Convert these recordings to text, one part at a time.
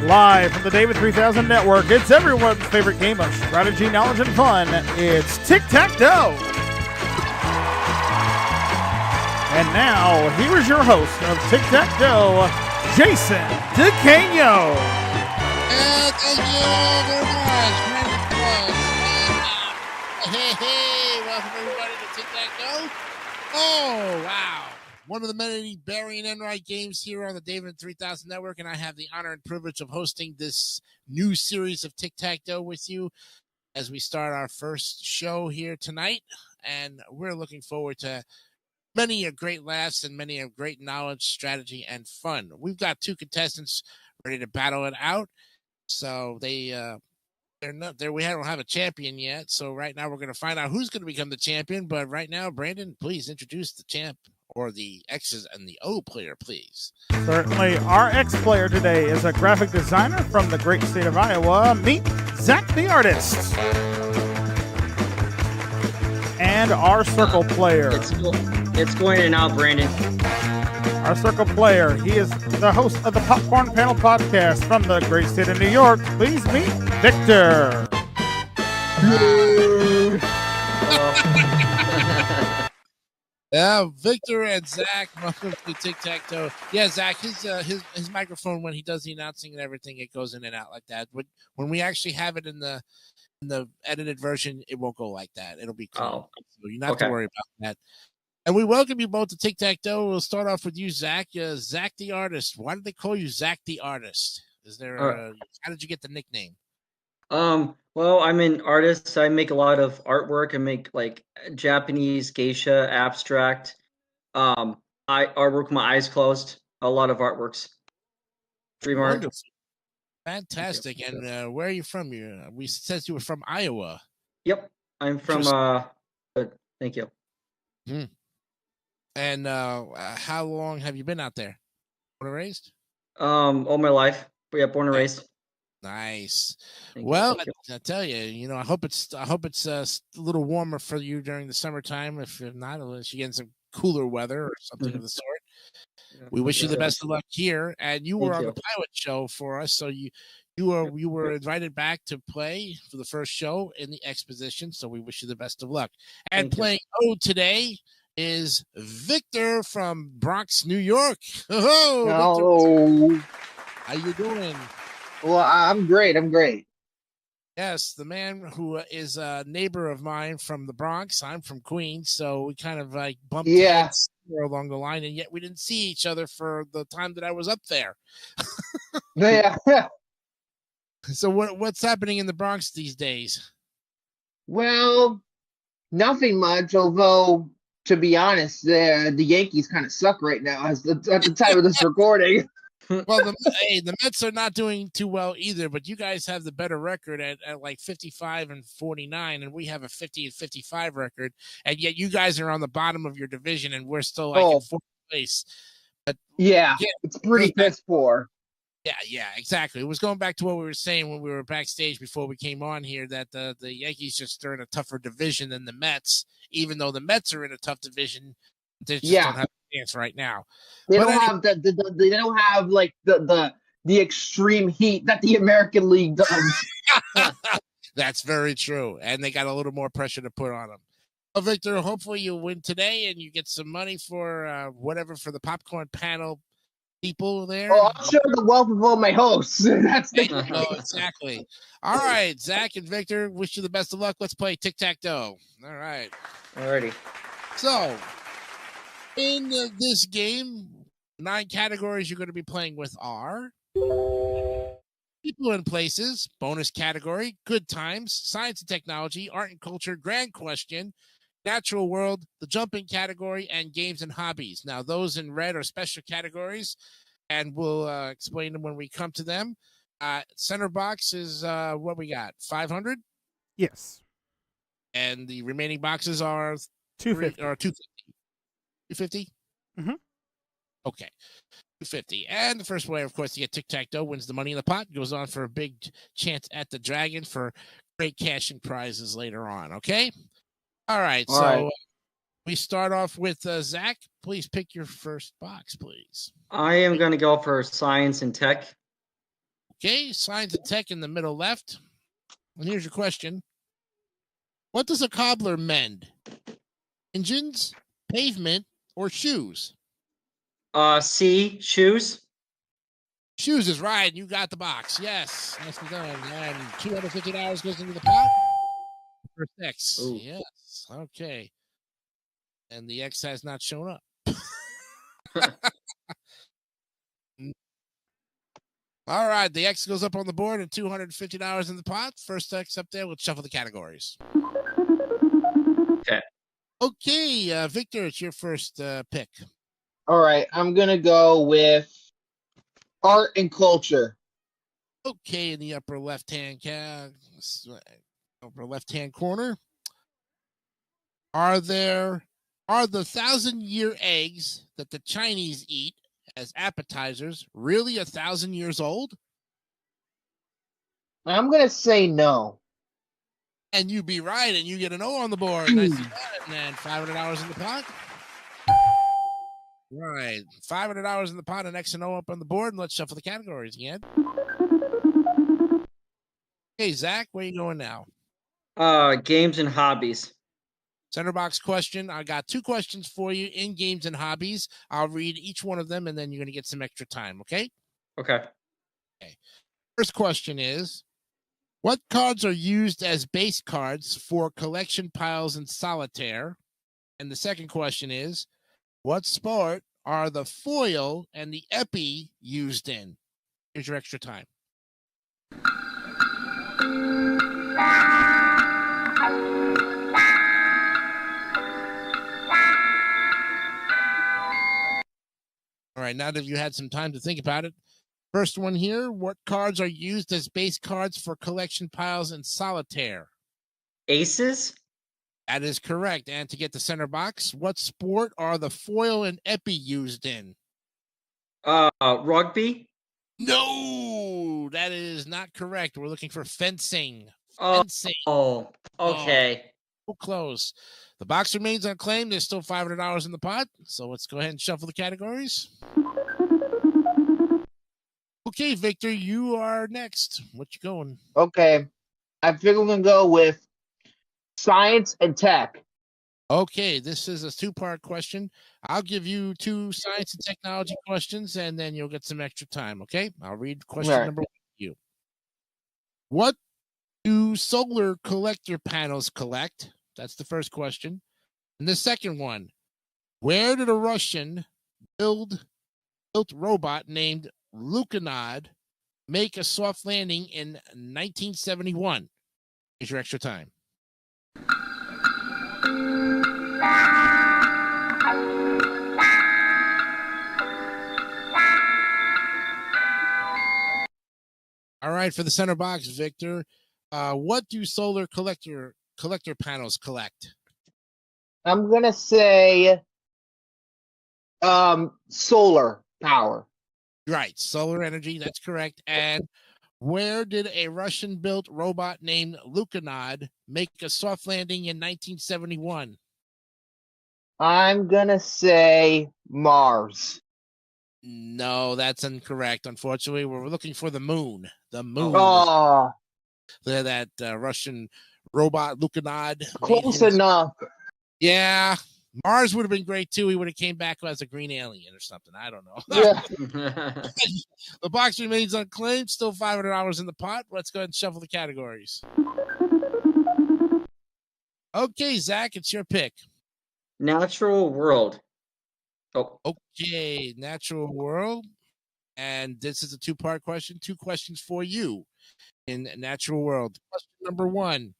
Live from the David 3000 Network, it's everyone's favorite game of strategy, knowledge, and fun. It's Tic-Tac-Toe. And now, here is your host of Tic-Tac-Toe, Jason DeCano. Thank you very much. Hey, welcome everybody to Tic-Tac-Toe. Oh, wow. One of the many Barry and Enright games here on the David 3000 Network, and I have the honor and privilege of hosting this new series of Tic-Tac-Toe with you as we start our first show here tonight. And we're looking forward to many a great laughs and many a great knowledge, strategy, and fun. We've got two contestants ready to battle it out. So they're not there. We don't have a champion yet. So right now we're going to find out who's going to become the champion. But right now, Brandon, please introduce the champ or the X's and the O player, please. Certainly. Our X player today is a graphic designer from the great state of Iowa. Meet Zach the Artist. And our circle player. It's going in and out, Brandon. Our circle player, he is the host of the Popcorn Panel Podcast from the great state of New York. Please meet Victor. Yeah, Victor and Zach, welcome to Tic-Tac-Toe. Yeah, Zach, his microphone, when he does the announcing and everything, it goes in and out like that. When we actually have it in the edited version, it won't go like that. It'll be clean. So you don't have to worry about that. And we welcome you both to Tic-Tac-Toe. We'll start off with you, Zach. Zach the Artist. Why did they call you Zach the Artist? How did you get the nickname? Well, I'm an artist. I make a lot of artwork. I make like Japanese geisha abstract. I artwork with my eyes closed. A lot of artworks. Dream art. Wonderful. Fantastic. And where are you from? We said you were from Iowa. Yep. I'm from thank you. And how long have you been out there? Born and raised? All my life. But yeah, born and raised. Nice. Thank well, you. I tell you, I hope it's a little warmer for you during the summertime. If not, unless you get some cooler weather or something of the sort. Yeah, we wish you the best of luck here. And you were on the pilot show for us, so you were invited back to play for the first show in the exposition. So we wish you the best of luck. And playing today is Victor from Bronx, New York. Hello. Victor, how you doing? Well, I'm great. Yes, the man who is a neighbor of mine from the Bronx. I'm from Queens, so we kind of like bumped heads along the line, and yet we didn't see each other for the time that I was up there. Yeah. So what's happening in the Bronx these days? Well, nothing much, although, to be honest, the Yankees kind of suck right now at the time of this recording. Well, the Mets are not doing too well either, but you guys have the better record at like 55-49, and we have a 50-55 record, and yet you guys are on the bottom of your division, and we're still like in fourth place. But it's pretty piss poor. Yeah, exactly. It was going back to what we were saying when we were backstage before we came on here, that the Yankees just are in a tougher division than the Mets, even though the Mets are in a tough division. They just don't have a chance right now. They don't have they don't have like the extreme heat that the American League does. That's very true, and they got a little more pressure to put on them. Well, Victor, hopefully you win today and you get some money for whatever for the popcorn panel people there. Oh, I'm sure the wealth of all my hosts. That's exactly. All right, Zach and Victor, wish you the best of luck. Let's play Tic-Tac-Toe. All right. Alrighty. So, in this game, 9 categories you're going to be playing with are people and places, bonus category, good times, science and technology, art and culture, grand question, natural world, the jumping category, and games and hobbies. Now, those in red are special categories, and we'll explain them when we come to them. Center box is what we got, 500? Yes. And the remaining boxes are 250. 250? Mm-hmm. Okay. 250. And the first way, of course, to get Tic-Tac-Toe wins the money in the pot. Goes on for a big chance at the Dragon for great cash and prizes later on. Okay? All right. We start off with Zach. Please pick your first box, please. I am going to go for science and tech. Okay, science and tech in the middle left. And here's your question. What does a cobbler mend? Engines, pavement, or shoes? C, shoes. Shoes is right. You got the box. Yes. Nicely done. And $250 goes into the pot. First X. Ooh. Yes. Okay. And the X has not shown up. All right. The X goes up on the board and $250 in the pot. First X up there. We'll shuffle the categories. Okay. Okay. Victor, it's your first pick. All right, I'm gonna go with art and culture. Okay. In the upper left-hand corner. Are the 1,000-year eggs that the Chinese eat as appetizers really 1,000 years old? I'm gonna say no. And you be right, and you get an O on the board. Nice and then $500 in the pot. Right, $500 in the pot, an X and O up on the board, and let's shuffle the categories again. Okay, Zach, where you going now? Games and hobbies. Center box question. I got 2 questions for you in games and hobbies. I'll read each one of them, and then you're going to get some extra time, okay? Okay. First question is, what cards are used as base cards for collection piles in solitaire? And the second question is, what sport are the foil and the epi used in? Here's your extra time. All right, now that you had some time to think about it, first one here, what cards are used as base cards for collection piles in solitaire? Aces. That is correct. And to get the center box, what sport are the foil and epi used in? Rugby. No, that is not correct. We're looking for fencing. Oh, Fencing. okay. So close. The box remains unclaimed. There's still $500 in the pot. So let's go ahead and shuffle the categories. Okay, Victor, you are next. What you going? Okay, I think we're gonna go with science and tech. Okay, this is a 2-part question. I'll give you 2 science and technology questions, and then you'll get some extra time, okay? I'll read question Right. number 1 to you. What do solar collector panels collect? That's the first question. And the second one, where did a Russian built robot named Lukanod make a soft landing in 1971? Here's your extra time. All right, for the center box, Victor, what do solar collector panels collect? I'm gonna say solar power. Right, solar energy, that's correct. And where did a Russian-built robot named Lukanod make a soft landing in 1971? I'm gonna say Mars. No, that's incorrect. Unfortunately, we're looking for the moon. The moon. Oh, That Russian robot Lukanod. close enough. Yeah, Mars would have been great too. He would have came back as a green alien or something. I don't know. Yeah. The box remains unclaimed. Still $500 in the pot. Let's go ahead and shuffle the categories. Okay, Zach, it's your pick. Natural world. Oh, Okay, natural world. And this is a 2-part question. 2 questions for you in natural world. Question number 1.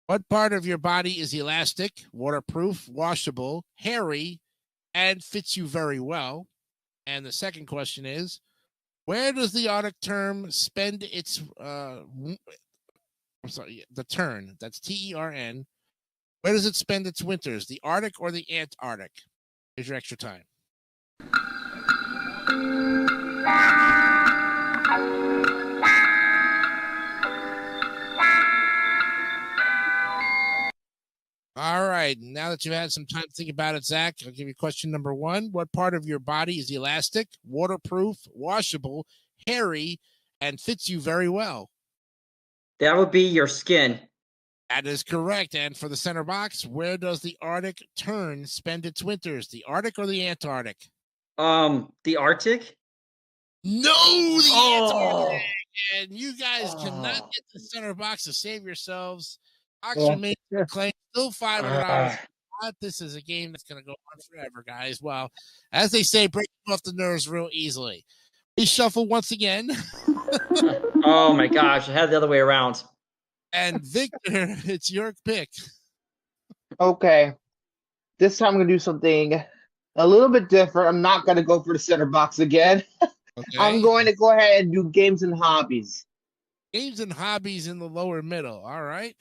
What part of your body is elastic, waterproof, washable, hairy, and fits you very well? And the second question is, where does the Arctic term spend its the tern, that's TERN. Where does it spend its winters, the Arctic or the Antarctic? Here's your extra time. All right. Now that you've had some time to think about it, Zach, I'll give you question number 1. What part of your body is elastic, waterproof, washable, hairy, and fits you very well. That would be your skin. That is correct. And for the center box, where does the Arctic tern spend its winters? The Arctic or the Antarctic? The Arctic? No, the Antarctic. And you guys cannot get the center box to save yourselves. Box remains claimed, still $500. But this is a game that's going to go on forever, guys. Well, as they say, break off the nerves real easily. We shuffle once again. Oh my gosh, I had the other way around. And Victor, it's your pick. Okay. This time I'm going to do something a little bit different. I'm not going to go for the center box again. Okay. I'm going to go ahead and do games and hobbies. Games and hobbies in the lower middle. All right.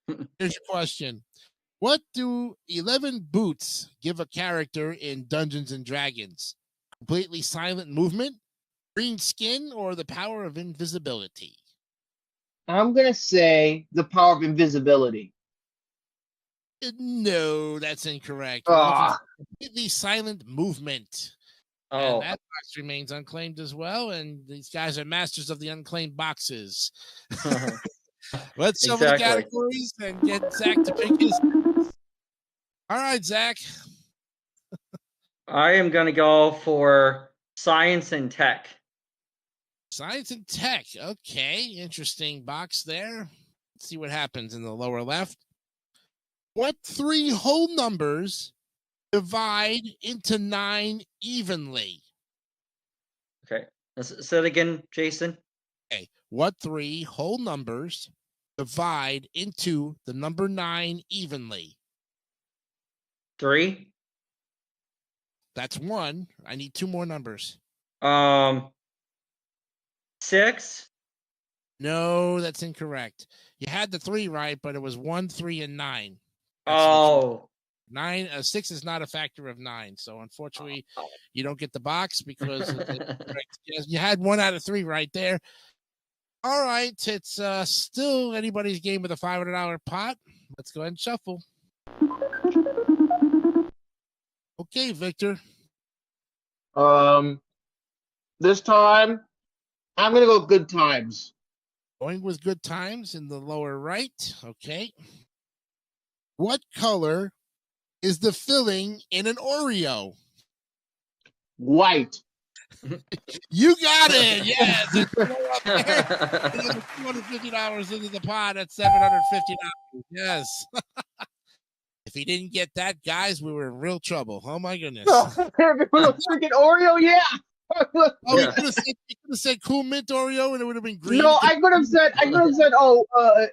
Here's your question. What do 11 boots give a character in Dungeons and Dragons? Completely silent movement, green skin, or the power of invisibility? I'm going to say the power of invisibility. No, that's incorrect. Completely silent movement. And that box remains unclaimed as well. And these guys are masters of the unclaimed boxes. Let's shuffle the categories and get Zach to pick his. All right, Zach. I am going to go for science and tech. Science and tech. Okay, interesting box there. Let's see what happens in the lower left. What 3 whole numbers divide into 9 evenly? Okay. Let's say it again, Jason. Okay. What 3 whole numbers divide into the number 9 evenly? 3. That's 1. I need 2 more numbers. 6. No, that's incorrect. You had the 3 right, but it was 1, 3, and 9. That's 6 is not a factor of 9, so unfortunately, you don't get the box because you had 1 out of 3 right there. All right, it's still anybody's game with a $500 pot. Let's go ahead and shuffle. Okay, Victor. This time, I'm going to go good times. Going with good times in the lower right. Okay. What color is the filling in an Oreo? White. You got it. Yes. It's up there. $250 into the pot at $750. Yes. If he didn't get that, guys, we were in real trouble. Oh my goodness. Freaking Oreo, yeah. He could have said cool mint Oreo and it would have been green. No, I could have said,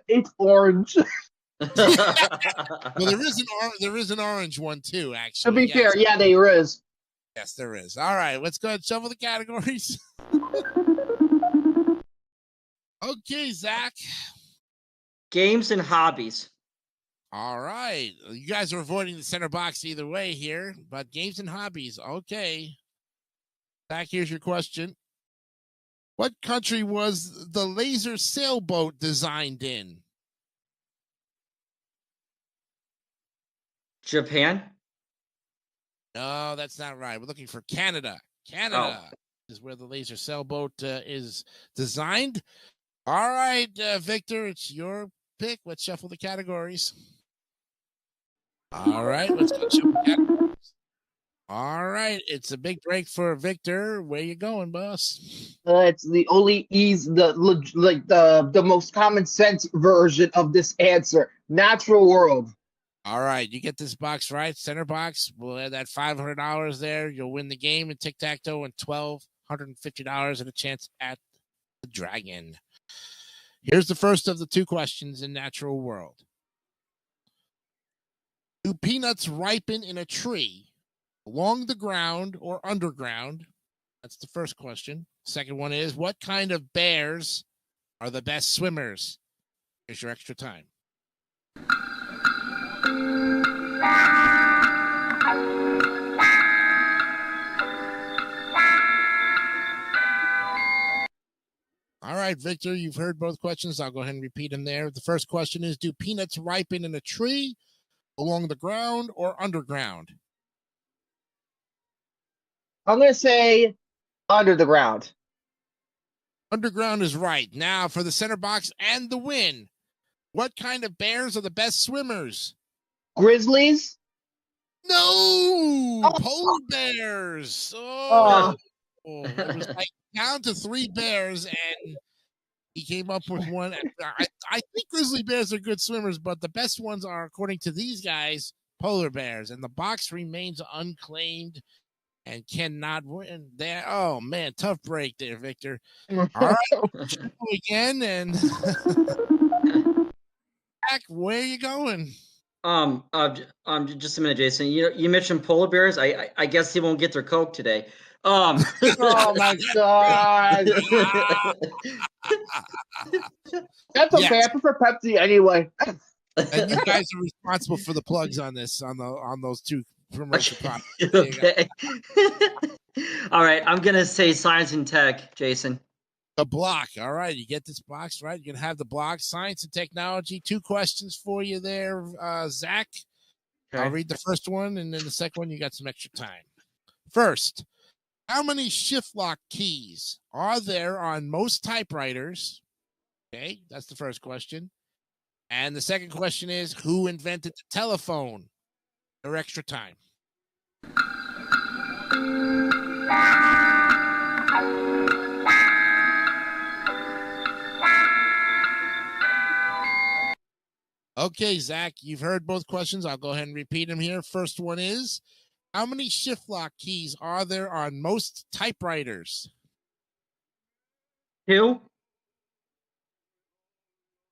it's orange. Well, there is an orange one too, actually. To be fair, yeah, there is. Yes, there is. All right, let's go ahead and shuffle the categories. Okay, Zach. Games and hobbies. All right. You guys are avoiding the center box either way here, but games and hobbies. Okay. Zach, here's your question. What country was the laser sailboat designed in? Japan? No, that's not right. We're looking for Canada. Canada is where the laser sailboat is designed. All right, Victor, it's your pick. Let's shuffle the categories. All right, let's go shuffle the categories. All right, it's a big break for Victor. Where you going, boss? It's the only the most common sense version of this answer. Natural world. All right, you get this box right. Center box. We'll add that $500 there. You'll win the game in tic-tac-toe and $1,250 and a chance at the dragon. Here's the first of the 2 questions in Natural World. Do peanuts ripen in a tree along the ground or underground? That's the first question. Second one is, what kind of bears are the best swimmers? Here's your extra time. All right, Victor, you've heard both questions. I'll go ahead and repeat them there. The first question is, do peanuts ripen in a tree, along the ground, or underground? I'm going to say under the ground. Underground is right. Now for the center box and the win. What kind of bears are the best swimmers? Grizzlies. No, polar bears. Oh. It was like down to 3 bears, and he came up with one. I think grizzly bears are good swimmers, but the best ones are, according to these guys, polar bears. And the box remains unclaimed and cannot win there. Oh man, tough break there, Victor. All right, again, and back. Where you going? Just a minute, Jason. You mentioned polar bears. I guess they won't get their Coke today. Oh my god. That's okay. Yes. I prefer Pepsi anyway. And you guys are responsible for the plugs on this, on those 2 commercial products. Okay. All right. I'm gonna say science and tech, Jason. The block. All right. You get this box, right? You're gonna have the block, science and technology. 2 questions for you there, Zach. Okay. I'll read the first one, and then the second one, you got some extra time. First, how many shift lock keys are there on most typewriters? Okay, that's the first question. And the second question is, who invented the telephone? Or extra time. Okay, Zach, you've heard both questions. I'll go ahead and repeat them here. First one is, how many shift lock keys are there on most typewriters? 2.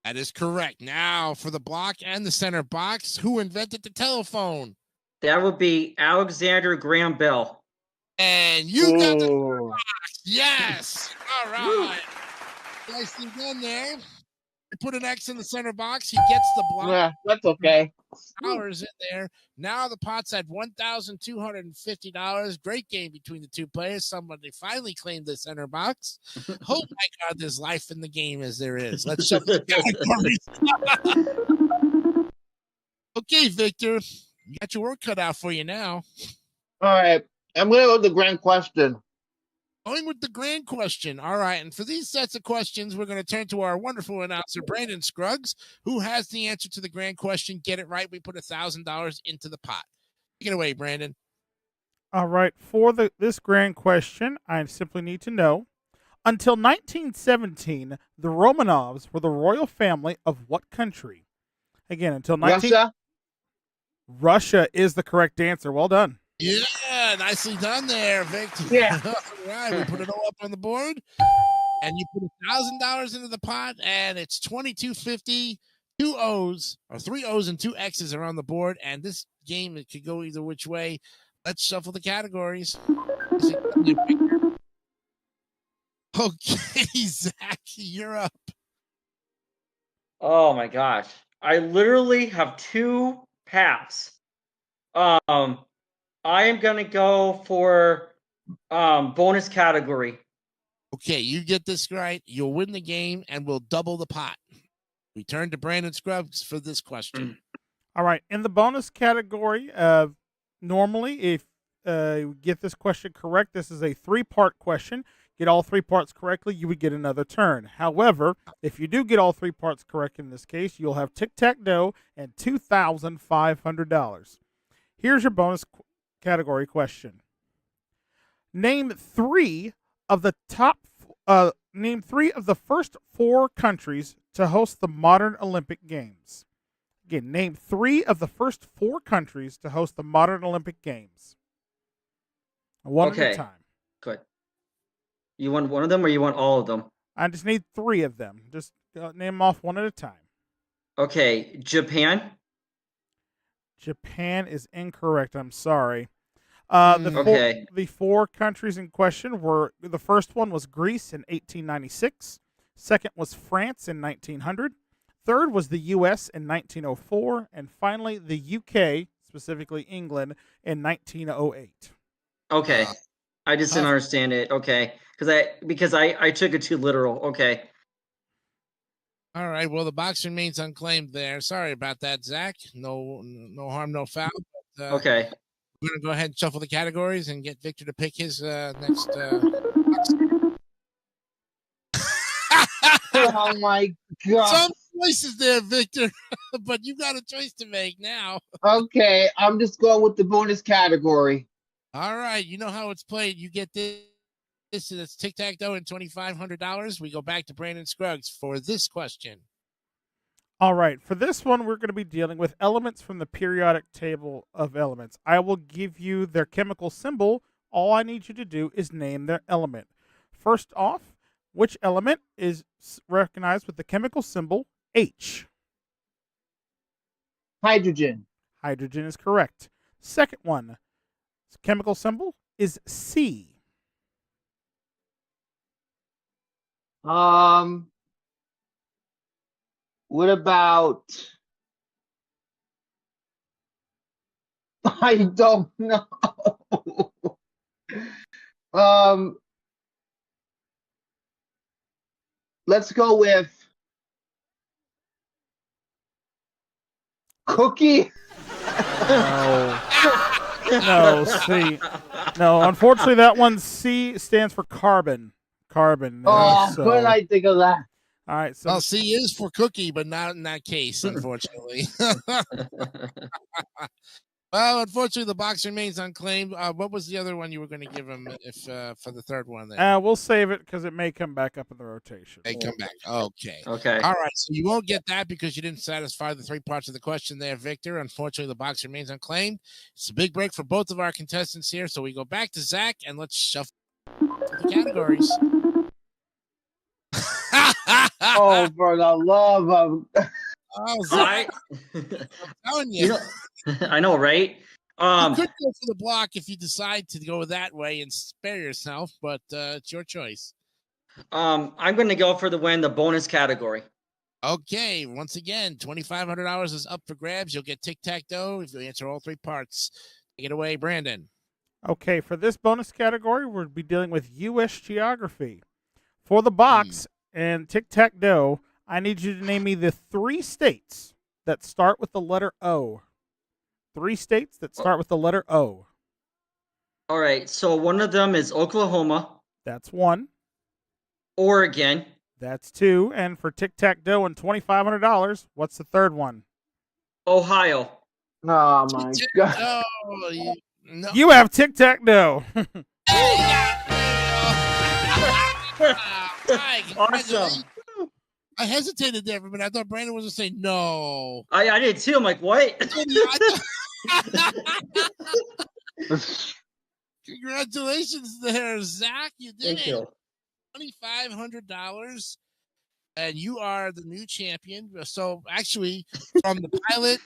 That is correct. Now for the block and the center box, who invented the telephone? That would be Alexander Graham Bell. And you got the box. Yes. All right. Nicely done there. You put an X in the center box. He gets the block. Yeah, that's okay. Dollars in there. Now the pot's at $1,250. Great game between the 2 players. Somebody finally claimed the center box. Oh my God, there's life in the game as there is. Let's show the categories. Okay, Victor, you got your work cut out for you now. All right, I'm gonna go with the grand question. Going with the grand question. All right. And for these sets of questions, we're going to turn to our wonderful announcer, Brandon Scruggs, who has the answer to the grand question. Get it right. We put $1,000 into the pot. Take it away, Brandon. All right. For this grand question, I simply need to know, until 1917, the Romanovs were the royal family of what country? Again, until Russia. Russia is the correct answer. Well done. Yeah, nicely done there, Victor. Yeah. All right, we put it all up on the board, and you put $1,000 into the pot, and it's $2,250. 2 O's, or 3 O's and 2 X's are on the board, and this game, it could go either which way. Let's shuffle the categories. Okay, Zach, you're up. Oh my gosh. I literally have 2 paths. I am going to go for bonus category. Okay, you get this right, you'll win the game, and we'll double the pot. We turn to Brandon Scruggs for this question. All right. In the bonus category, normally, if you get this question correct, this is a 3-part question. Get all 3 parts correctly, you would get another turn. However, if you do get all 3 parts correct in this case, you'll have tic-tac-toe and $2,500. Here's your bonus category question. Name 3 of the first 4 countries to host the modern Olympic Games. Again, name 3 of the first 4 countries to host the modern Olympic Games. One at a time. Good. You want one of them or you want all of them? I just need 3 of them. Just name them off one at a time. Okay, Japan. Japan is incorrect. I'm sorry. The 4 countries in question were, the first one was Greece in 1896. Second was France in 1900. Third was the U.S. in 1904. And finally, the U.K., specifically England, in 1908. Okay. I just didn't understand it. Okay. Because I took it too literal. Okay. All right. Well, the box remains unclaimed there. Sorry about that, Zach. No harm, no foul. But, okay. We're going to go ahead and shuffle the categories and get Victor to pick his next box. Oh my god. Some choices there, Victor, but you got a choice to make now. Okay, I'm just going with the bonus category. All right, you know how it's played. You get this. This is tic-tac-toe and $2,500. We go back to Brandon Scruggs for this question. All right. For this one, we're going to be dealing with elements from the periodic table of elements. I will give you their chemical symbol. All I need you to do is name their element. First off, which element is recognized with the chemical symbol H? Hydrogen. Hydrogen is correct. Second one, chemical symbol is C. What about? I don't know. Let's go with cookie. No. No, C. No, unfortunately, that one C stands for carbon. Carbon. So, Couldn't I think of that? all right. So Well, C is for cookie, but not in that case, unfortunately. Well, unfortunately, the box remains unclaimed. What was the other one you were going to give him if for the third one there? we'll save it because it may come back up in the rotation. Hey, come back. Okay. Okay. All right. So you won't get that because you didn't satisfy the three parts of the question there, Victor. Unfortunately, the box remains unclaimed. It's a big break for both of our contestants here. So we go back to Zach and let's shuffle the categories. Oh, for the love of! Oh, Zach, I'm telling you. You know, I know, right? You could go for the block if you decide to go that way and spare yourself, but it's your choice. I'm going to go for the win, the bonus category. Okay, once again, $2,500 is up for grabs. You'll get tic-tac-toe if you answer all three parts. Take it away, Brandon. Okay, for this bonus category, we'll be dealing with U.S. geography. For the box and tic-tac-toe, I need you to name me the 3 states that start with the letter O. 3 states that start with the letter O. All right. So one of them is Oklahoma, That's 1. Oregon. That's 2. And for tic-tac-toe and $2,500, what's the third one? Ohio. Oh my god! Oh, no. You have tic-tac-toe. Awesome. I hesitated there for a minute. I thought Brandon was going to say no. I did too. I'm like, what? Congratulations there, Zach. You did Thank it. you. $2,500. And you are the new champion. So actually, from the pilot,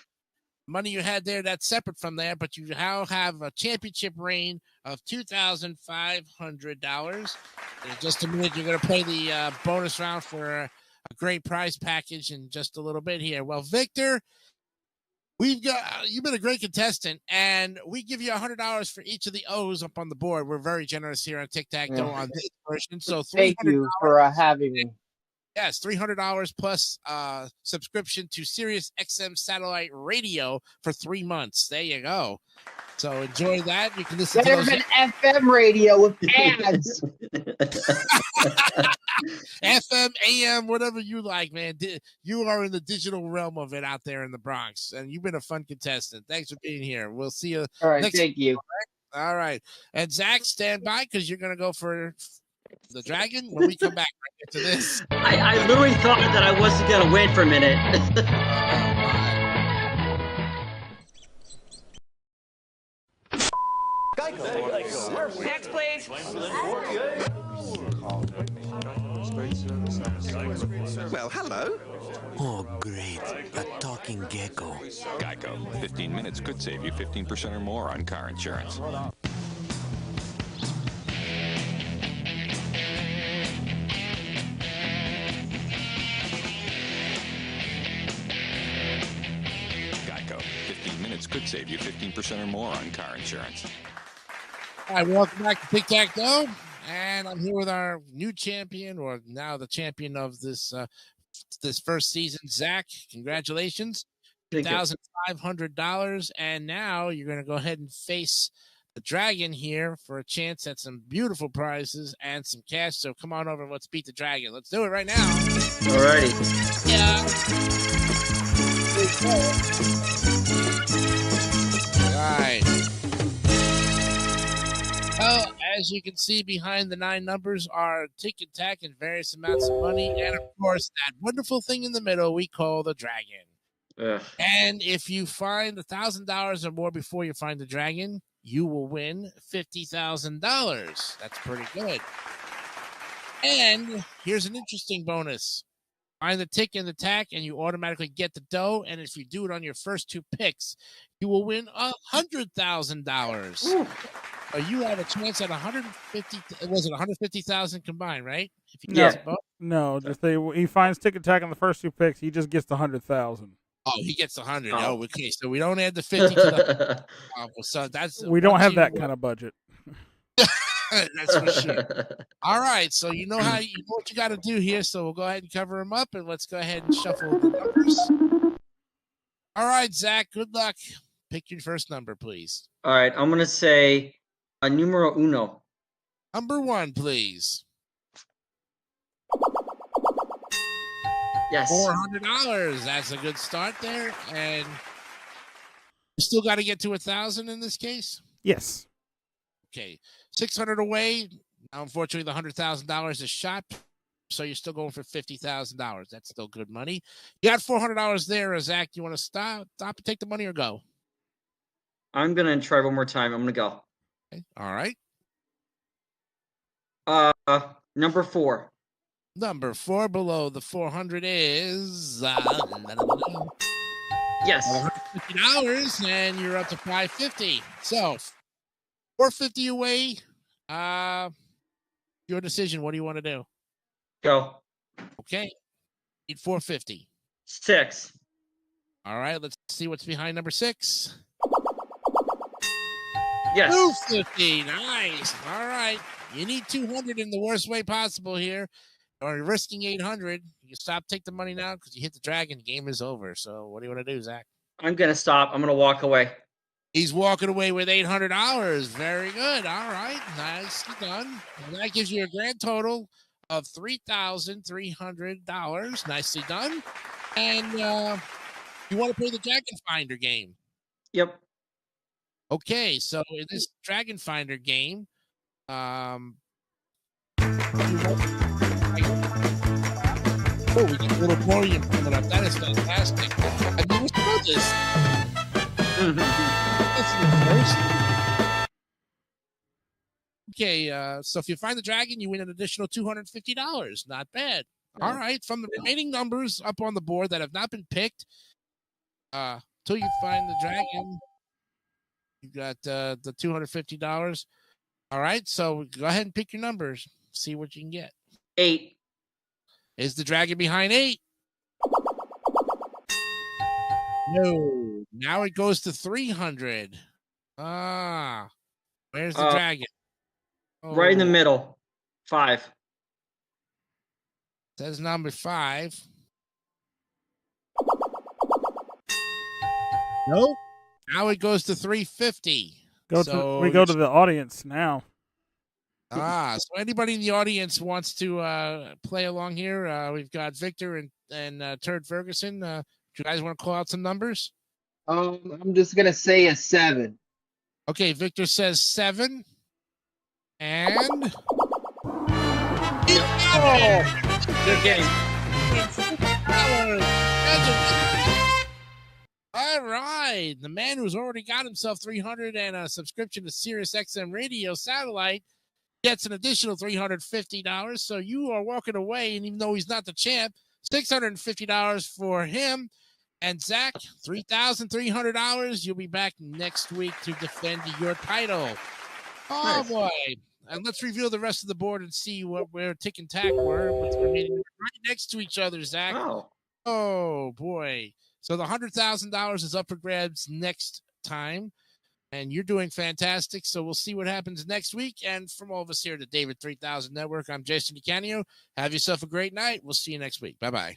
money you had there, that's separate from there, but you now have a championship reign of $2,500. In just a minute, you're going to play the bonus round for a great prize package in just a little bit here. Well, Victor, you've been a great contestant, and we give you $100 for each of the O's up on the board. We're very generous here on Tic-Tac-Toe on this version. So Thank you for having me. Yes, $300 plus subscription to Sirius XM satellite radio for 3 months. There you go. So enjoy that. You can listen to There's those. an FM radio with ads. FM, AM, whatever you like, man. You are in the digital realm of it out there in the Bronx, and you've been a fun contestant. Thanks for being here. We'll see you. All right, next thank you. All right. And Zach, stand by because you're going to go for the dragon when we come back right into this. I literally thought that I wasn't going to win for a minute. Next, please. Well, hello. Oh, great. A talking gecko. Geico. 15 minutes could save you 15% or more on car insurance. Geico. 15 minutes could save you 15% or more on car insurance. All right, welcome back to Tic-Tac-Toe. And I'm here with our new champion, or now the champion of this this first season, Zach. Congratulations. $2,500. And now you're going to go ahead and face the dragon here for a chance at some beautiful prizes and some cash. So come on over and let's beat the dragon. Let's do it right now. Alrighty. Yeah. All right. Well, as you can see behind the 9 numbers are tick and tack and various amounts of money. And of course, that wonderful thing in the middle we call the dragon. Ugh. And if you find $1,000 or more before you find the dragon, you will win $50,000. That's pretty good. And here's an interesting bonus. Find the tick and the tack, and you automatically get the dough. And if you do it on your first 2 picks, you will win $100,000. So you have a chance at 150. Was it 150,000 combined, right? If you Yeah. guess both. No, just he finds tick and tack on the first 2 picks. He just gets the 100,000. Oh, he gets 100. Oh. Oh, okay. So we don't add the 50 to the. So that's We don't once have you- that kind of budget. That's for sure. All right, so you know what you got to do here. So we'll go ahead and cover them up, and let's go ahead and shuffle the numbers. All right, Zach. Good luck. Pick your first number, please. All right, I'm gonna say numero uno. Number 1, please. Yes. $400. That's a good start there, and you still got to get to 1,000 in this case. Yes. Okay, 600 away. Now, unfortunately, the $100,000 is shot, so you're still going for $50,000. That's still good money. You got $400 there, Zach. You want to stop and take the money or go? I'm gonna try one more time. I'm gonna go. Okay. All right. Number 4. Number 4 below the 400 is Yes. $150, and you're up to $550. So $450 away. Your decision. What do you want to do? Go. Okay. Need $450. 6. All right. Let's see what's behind number 6. Yes. $250. Nice. All right. You need 200 in the worst way possible here. Or you're risking 800. You take the money now because you hit the dragon. The game is over. So what do you want to do, Zach? I'm gonna stop. I'm gonna walk away. He's walking away with $800. Very good. All right. Nicely done. And that gives you a grand total of $3,300. Nicely done. And you want to play the Dragon Finder game. Yep. Okay. So in this Dragon Finder game, oh, we get a little Florian coming up. That is fantastic. I mean, what's about this? This is the first. Okay, so if you find the dragon, you win an additional $250. Not bad. All right, from the remaining numbers up on the board that have not been picked, till you find the dragon, you got the $250. All right, so go ahead and pick your numbers. See what you can get. 8. Is the dragon behind 8? No. Now it goes to 300. Where's the dragon? Right in the middle. 5. Says number 5. Nope. Now it goes to 350. We go to the audience now. So anybody in the audience wants to play along here? We've got Victor and Turd Ferguson. Do you guys want to call out some numbers? I'm just gonna say a 7. Okay, Victor says 7. And Good game. All right. The man who's already got himself 300 and a subscription to Sirius XM Radio Satellite gets an additional $350. So you are walking away, and even though he's not the champ, $650 for him. And Zach, $3,300. You'll be back next week to defend your title. Oh, Nice. boy. And let's reveal the rest of the board and see where Tick and Tack were. What's remaining right next to each other, Zach. Oh, boy. So the $100,000 is up for grabs next time. And you're doing fantastic. So we'll see what happens next week. And from all of us here at the David 3000 Network, I'm Jason DeCanio. Have yourself a great night. We'll see you next week. Bye-bye.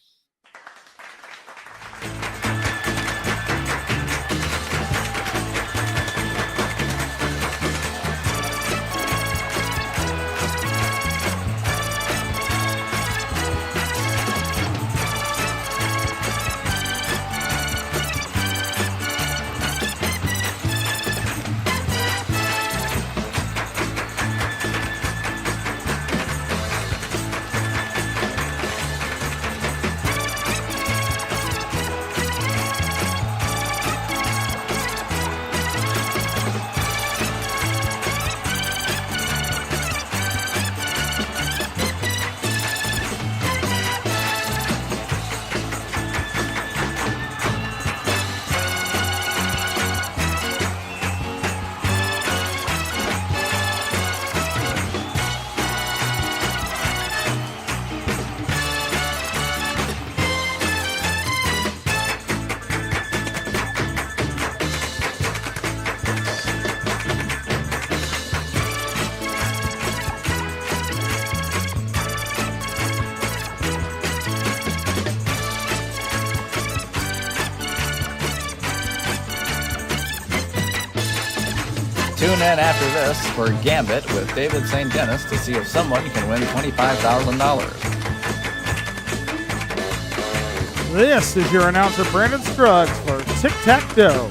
Tune in after this for Gambit with David St. Dennis to see if someone can win $25,000. This is your announcer, Brandon Scruggs, for Tic Tac Doe,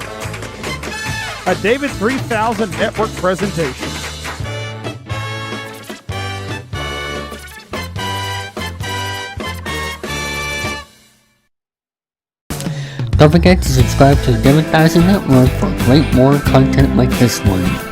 a David 3000 Network presentation. Don't forget to subscribe to the David 3000 Network for great more content like this one.